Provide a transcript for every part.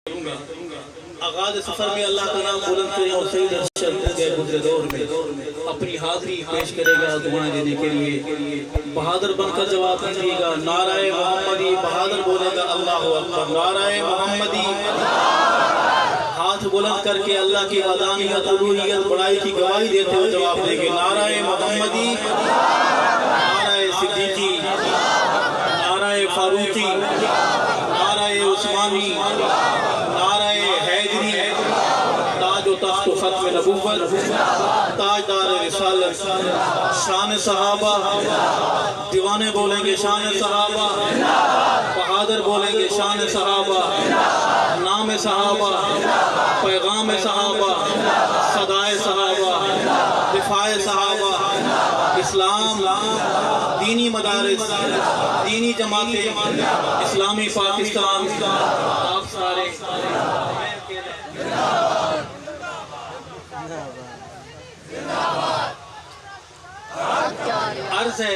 آغاز سفر میں اللہ کا نام بلند کریں اور سید ارشد کے گزرے دور میں اپنی حاضری پیش کرے گا دعائیں دینے کے لیے. بہادر بن کر جواب دیجیے گا. نعرہ محمدی. بہادر بولے گا اللہ اکبر. نعرہ محمدی. ہاتھ بلند کر کے اللہ کی وحدانیت الوہیت بڑائی کی گواہی دیتے ہوئے جواب دیں گے. نعرہ محمدی. نعرہ صدیقی. نعرہ فاروقی. نعرہ عثمانی. نعرہ حیدری. تاج و تخت و ختم نبوت. تاجدار رسالت. شان صحابہ. دیوانے بولیں گے شان صحابہ. بہادر بولیں گے شان صحابہ. نام صحابہ. پیغام صحابہ. صدائے صحابہ. دفاع صحابہ. اسلام. دینی مدارس. دینی جماعتیں. اسلامی پاکستان. آپ سارے عرض ہے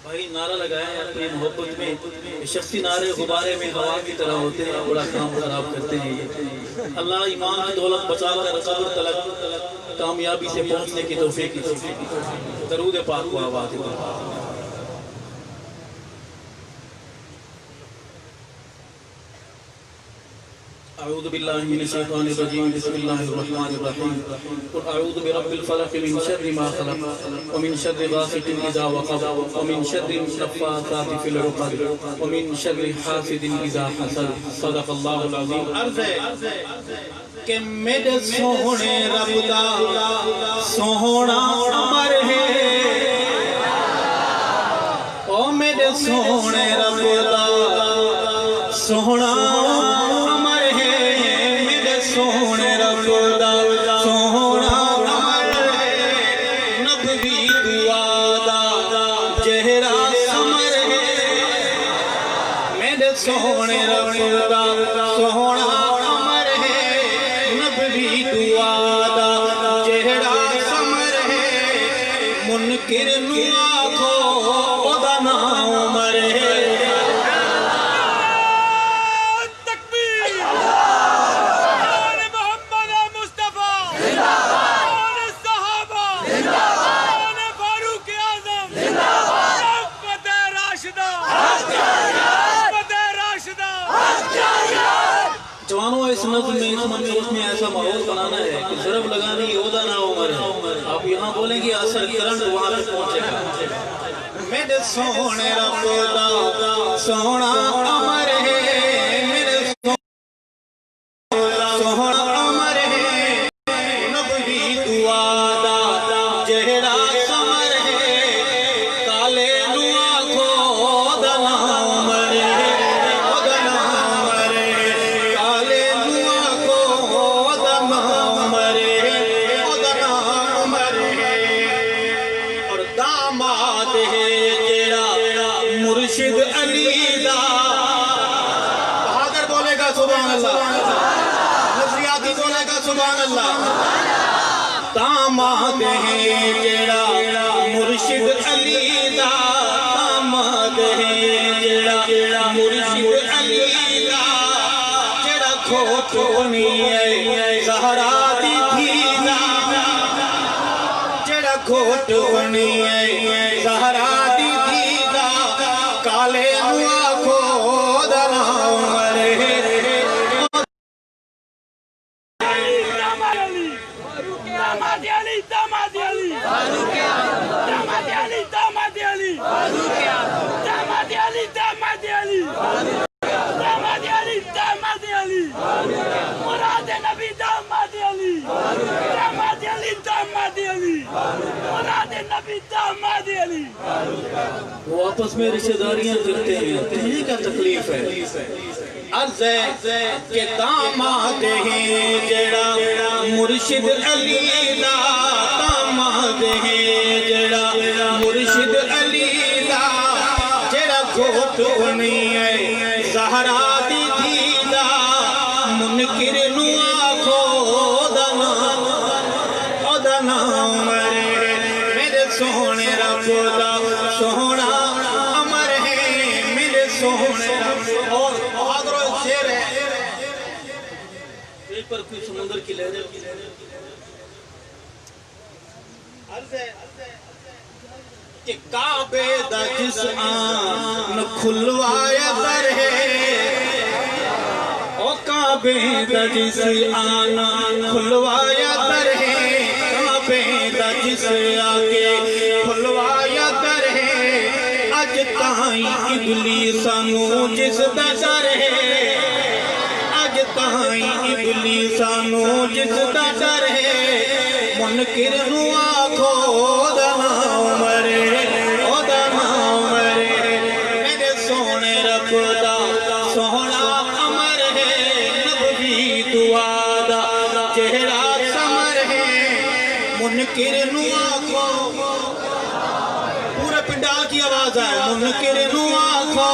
بھائی نعرہ لگایا ہے اپنی محبت میں. شخصی نعرے غبارے میں ہوا کی طرح ہوتے ہیں. بڑا کام خراب کرتے ہیں. اللہ ایمان کی دولت بچا کر قبر تلک کامیابی سے پہنچنے کی توفیق. درود پاک کو آواز دے. اعوذ باللہ من الشیطان الرجیم. بسم اللہ الرحمن الرحیم. قل اعوذ برب الفلق من شر ما خلق ومن شر غاسق اذا وقب ومن شر النفاثات في العقد ومن شر حاسد اذا حسد. صدق اللہ العظیم. عرض ہے کہ میرے سونے رب دا سونا امر ہے. او میرے سونے رب دا سونا سونے رب دا سونا امر ہے. نبوی دعا دا چہرہ سمر ہے. میرے سونے رب دا سونا امر ہے. نبوی دعا دا چہرہ سمر ہے. منکر نو آکھو او دا نام عمر ہے. جوانوں اس نظم میں اس منظور میں ایسا ماحول بنانا ہے کہ ضرب لگانی اودا نہ عمر ہے. آپ یہاں بولیں گے اثر کرنٹ وہاں تک پہنچے گا. میرے سونے رب دا سونا امر ہے. میرے سونا امر ہے. نبوی دعا دا چہرہ سمر ہے. کالے نو آنکھوں دا نام عمر ہے. مرشد علی دا بہادر بولے گا سبحان اللہ. نظریاتی بولے گا سبحان اللہ. داماد ہے جیڑا مرشد علی دا. داماد ہے جیڑا مرشد علی دا. جیڑا کھوٹونی ہے زہرا دی تھی دا. جیڑا کھوٹونی ہے زہرا دی تھی دا. کالے نو آنکھوں دا نام عمر ہے. داماد علی داماد علی داماد علی داماد علی داماد علی داماد علی داماد علی داماد علی مراد نبی داماد علی داماد علی داماد علی مراد نبی داماد علی. وہ آپس میں رشتہ داریاں کرتے ہیں. تجھے کیا تکلیف ہے؟ عرض ہے کہ داماد ہے جیڑا مرشد علی دا. داماد ہے جیڑا مرشد علی دا. جیڑا کھوٹونی ہے زہرا دی تھی دا. منکر نو آکھو دا نام عمر ہے. میرے سونے رب دا سونا امر ہے. میرے سونے رب پر کوئی سمندر کی لہریں کہ کعبے دا جس آن کھلوایا در ہے او کعبے دا جس آن کھلوایا در ہے کعبے دا جس آگے کھلوایا در ہے اج تائیں ابلیساں نوں جس دا ڈر ہے اج تائیں ابلیساں نوں جس دا ڈر ہے منکر نوں آکھو دا نام مرے او دا نام مرے میرے سونے رب دا سونا امر ہے نبوی دعا دا چہرہ سمر ہے منکر نوں آکھو پورے پنڈال کی آواز ہے منکر نوں آکھو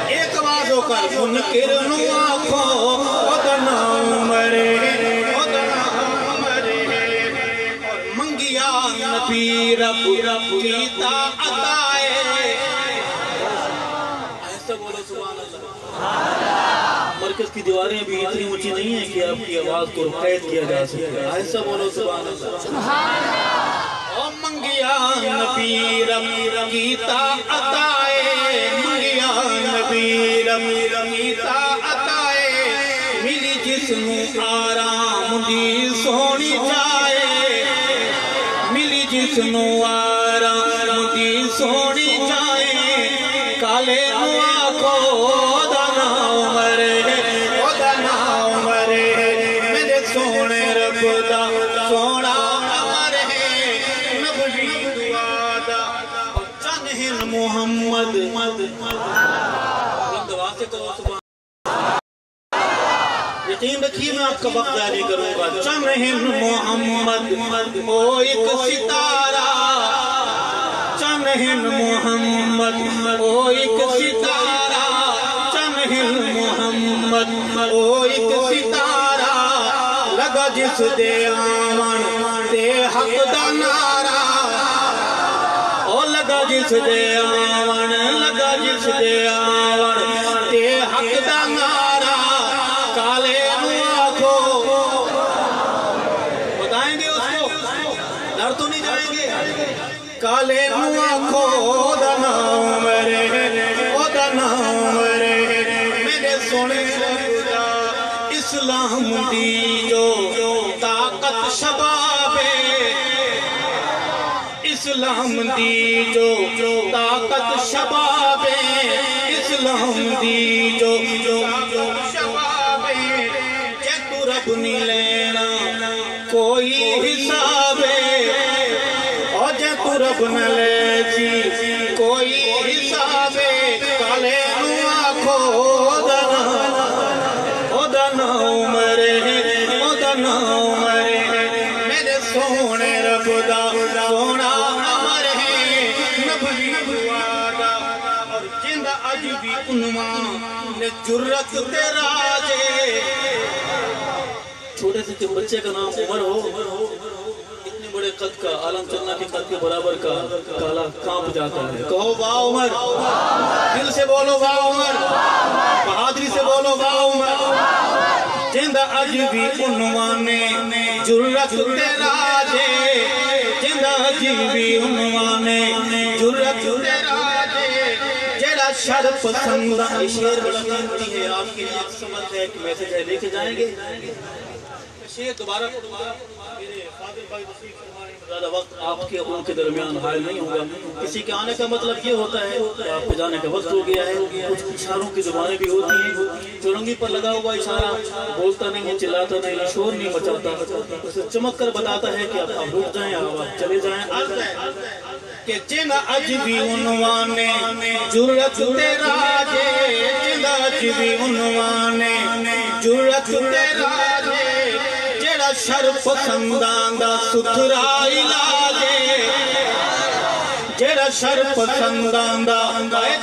ایک آواز ہو کر منکر نوں آکھو او دا نام مرے نبی رب کیتا عطائے ایسا بولو سبحان اللہ مرکز کی دیواریں بھی اتنی اونچی نہیں ہیں کہ آپ کی آواز کو قید کیا جا سکے ایسا بولو سبحان اللہ او منگیا نبی رب کیتا عطائے منگیا نبی رب کیتا عطائے ملی جس نوں آرام دی سونی جائے جس نوں آرام دی سونی جائے کالے نوں آکھو دا نام مرے او دا نام مرے میرے سونے رب دا سونا امر ہے نبوی دعا دا چنہن محمد دعا سے کہو سبحان یقین رکھیے میں آپ کا وقت جاری کروں گا چنہن محمد او ایک ستارہ چنہن محمد او ایک ستارہ چنہن محمد او ایک ستارہ لگا جس دے آمن دے حق دا نعرہ او لگا جس دے آمن لگا جس دے آمن دے حق دا نعرہ کالے تو نہیں جائیں گے کالے نوں آکھو دا نام مرے او دا نام مرے میرے سونے خدا اسلام دی جو طاقت شبابے اسلام دی جو طاقت شبابے اسلام دی جو شبابے جے تو رب نہیں لینا کوئی حسابے رب نہ لے جی کوئی حسابے کالے نوں آکھو دا نام مرے او دا نام مرے میرے سونے رب دا سونا امر ہے نبوی دعا دا اور جندہ اج بھی عنوان نے جرت تے راجے چھوٹے سے بچے کا نام عمر ہو بڑے قد کا عالم چلنا کے قد کے برابر کا کالا کانپ جاتا ہے کہو واہ عمر دل سے بولو واہ عمر بہادری سے بولو واہ عمر جندہ اج بھی عنوان جرت تے راجے جندہ اج بھی عنوان جرت تے راجے جیڑا شر پسند شیر بڑا قیمتی ہے آپ کے لیے سمجھ ہے کہ میسج ہے لے کے جائیں گے شیر دوبارہ میرے فاضل بھائی زیادہ وقت آپ کے ان کے درمیان حائل نہیں ہوگا کسی کے آنے کا مطلب یہ ہوتا ہے کہ آپ پہ جانے کا وقت ہو گیا ہے کچھ اشاروں کی زبانیں بھی ہوتی ہیں چورنگی پر لگا ہوا اشارہ بولتا نہیں ہے چلاتا نہیں شور نہیں مچاتا اسے چمک کر بتاتا ہے کہ آپ رک جائیں آپ چلے جائیں کہ جن اج بھی عنوان جرت تے راجے جن اج بھی عنوان جرت تے راجے شر پسنداں دا ستھرا علاجے جیڑا شر پسنداں دا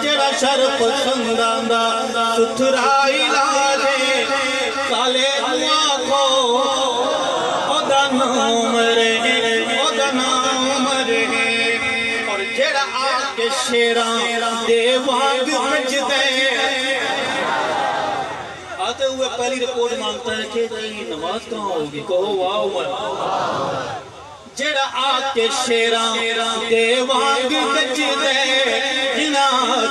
جیڑا شر پسنداں دا ستھرا علاجے کالے نوں آکھو او دا نام رہے او دا نام رہے اور جیڑا آ کے شیراں دے وانگ بج دے آتے ہوئے پہلی پہلی رپورٹ مانگتا ہے کہ جی نماز کہاں ہوگی؟ کہو واہ عمر جڑا آکے شیران دے وانگ گج دے، جنا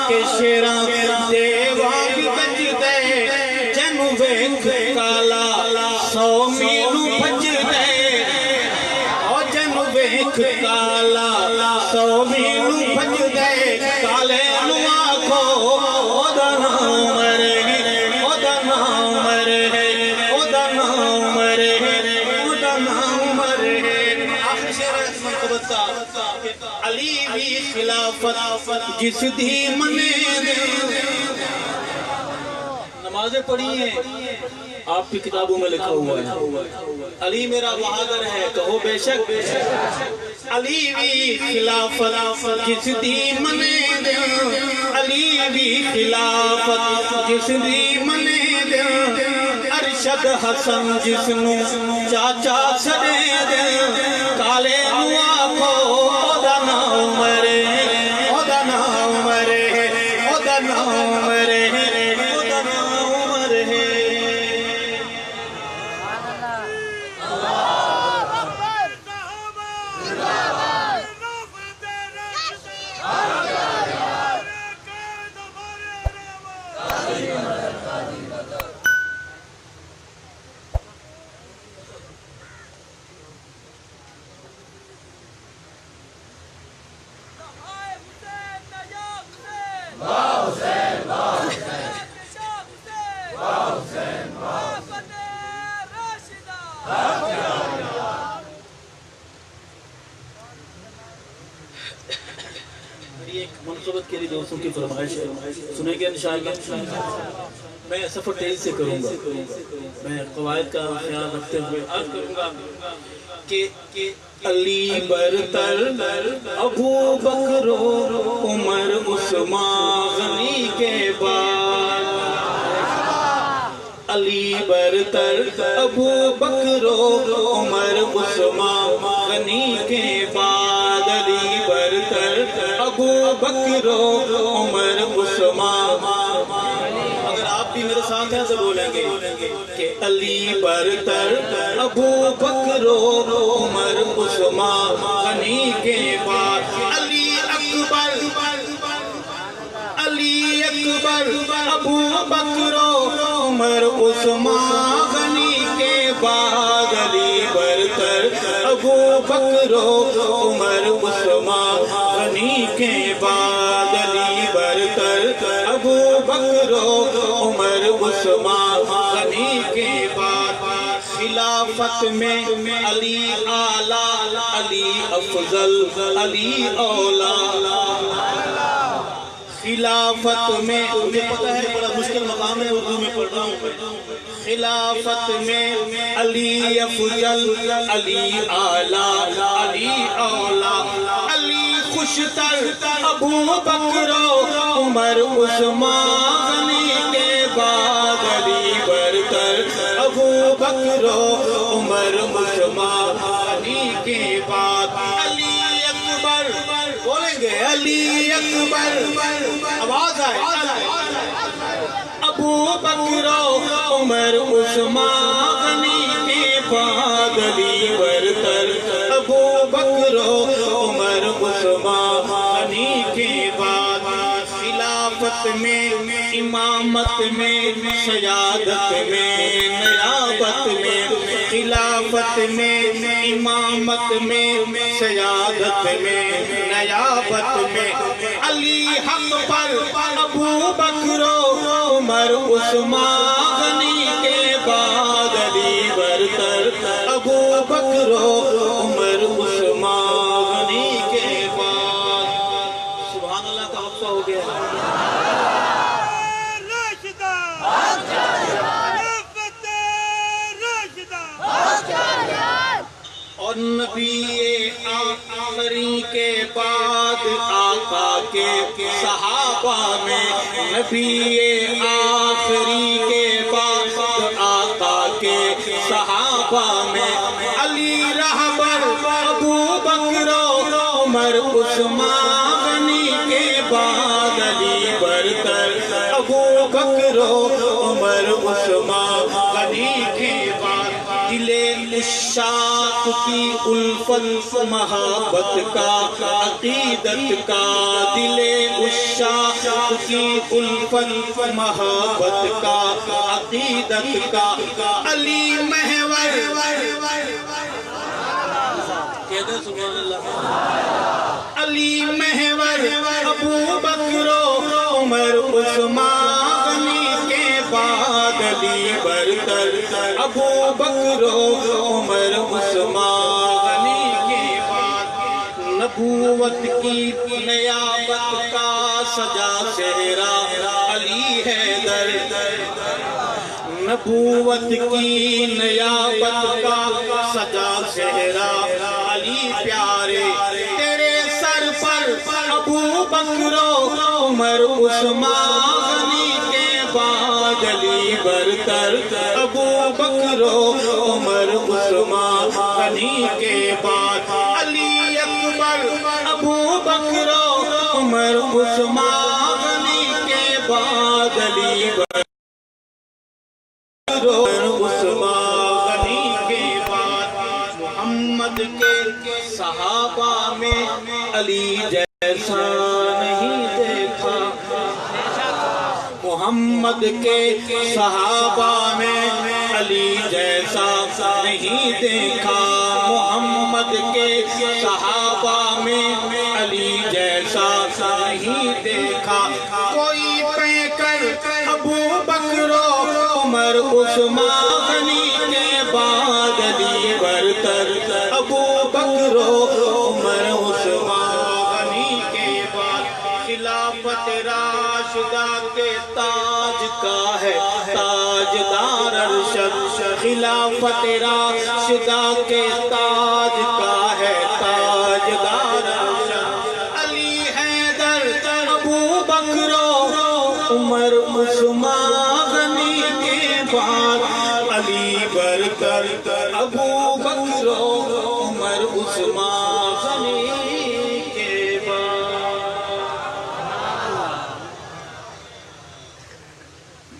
کے شیران دے وانگ گج دے، جنو ویکھ کالا 100 میلوں بھج دے، او جنو ویکھ کالا 100 میلوں بھج دے، کالے نو آکھو او دا نام عمر ہے، او دا نام عمر ہے، او دا نام عمر ہے، او دا نام عمر ہے۔ علی بھی خلافت جس دی منے دے، نمازیں پڑھی ہیں آپ کی کتابوں میں لکھا ہوا ہے، علی میرا بہادر ہے، کہو بے شک۔ علی بھی خلافت جس دی منے دے، علی بھی خلافت جس دی منے دے، ارشد حسن جس نو چاچا سڑے دے، کالے نو آکھو او دا نام عمر ہے، او دا نام عمر ہے، او دا نام عمر ہے، او دا نام عمر ہے۔ میری ایک منقبت کے لیے دوستوں کی فرمائش ہے، سنیں گے انشاءاللہ۔ میں سفر تیز سے کروں گا، میں قواعد کا خیال رکھتے ہوئے عرض کروں گا کہ علی برتر ابو بکر عمر عثمان غنی کے بعد، علی برتر ابو بکر عمر عثمان غنی کے بعد، علی برتر ابو بکر عمر عثمان۔ اگر آپ بھی میرے ساتھ ہیں تو بولیں گے کہ علی برتر ابو بکر عمر عثمان غنی کے بعد، علی اکبر علی اکبر ابو بکر عمر عثمان غنی کے بعد، علی برتر ابو بکر عمر عثمان غنی کے بعد، علی برتر ابو بکر عمر عثمان غنی کے بعد، خلافت میں علی اعلیٰ، علی افضل، علی اولا، خلافت میں مجھے پتہ ہے بڑا مشکل مقام ہے، اردو میں پڑھ رہا ہوں، خلافت میں علی افضل، علی اعلیٰ، علی اولا، علی خوشتر ابو بکر عمر عثمان غنی کے بعد، علی برتر ابو بکر عمر عثمان غنی کے بعد، علی اکبر، بولیں گے علی اکبر، آواز آئے، ابو بکر عمر عثمان غنی کے بعد، علی برتر ابو بکر عمر عثمان غنی کے بعد، خلافت میں امامت میں سیادت میں نیابت میں، خلافت میں امامت میں سیادت میں نیابت میں، علی حق پر ابو بکر عمر عثمان غنی کے بعد، علی برتر ابو بکر عمر عثمان غنی کے بعد۔ سبحان اللہ کا وقفہ ہو گیا۔ اور نبی آخری کے بعد آقا کے صحابہ میں، نبی آخری کے بعد آقا کے صحابہ میں، علی رہبر ابو بکر عمر عثمان غنی کے بعد، علی برتر ابو بکر عمر عثمان عشاق کی الفت محبت کا عقیدت کا دل عشاق کی الفت محبت کا عقیدت کا علی محور کہتے سبحان اللہ علی محور ابو بکر عمر عثمان کے بعد علی برتر ابو بکر عمر عثمان کے بعد نبوت کی نیابت کا سجا چہرہ علی حیدر نبوت کی نیابت کا سجا چہرہ علی پیارے تیرے سر پر ابو بکر عمر عثمان کے بعد علی برتر ابو بکر عمر عثمان کے بعد علی اکبر ابو بکر عمر عثمان کے بعد علی برتر عثمان کے بعد محمد کے صحابہ میں علی جیسا نہیں دیکھا محمد کے صحابہ میں علی جیسا نہیں دیکھا محمد کے صحابہ میں علی جیسا نہیں دیکھا کوئی پہ کر ابو بکر عمر عثمان کے بعد علی برتر ابو بکر عمر عثمان کے بعد خلافت راشدہ کے تاج کا ہے تاجدار ارشد خلافت راشدہ کے تاج کا ہے تاجدار ارشد علی حیدر ابو بکر عمر عثمان کے بعد علی برتر ابو بکر عمر عثمان کے بعد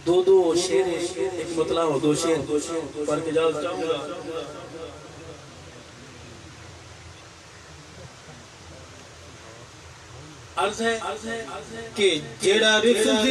دو شعر ایک مطلع ہو دو شعر پڑھ کے اجازت چاہوں گا عرض ہے کہ جیڑا رفض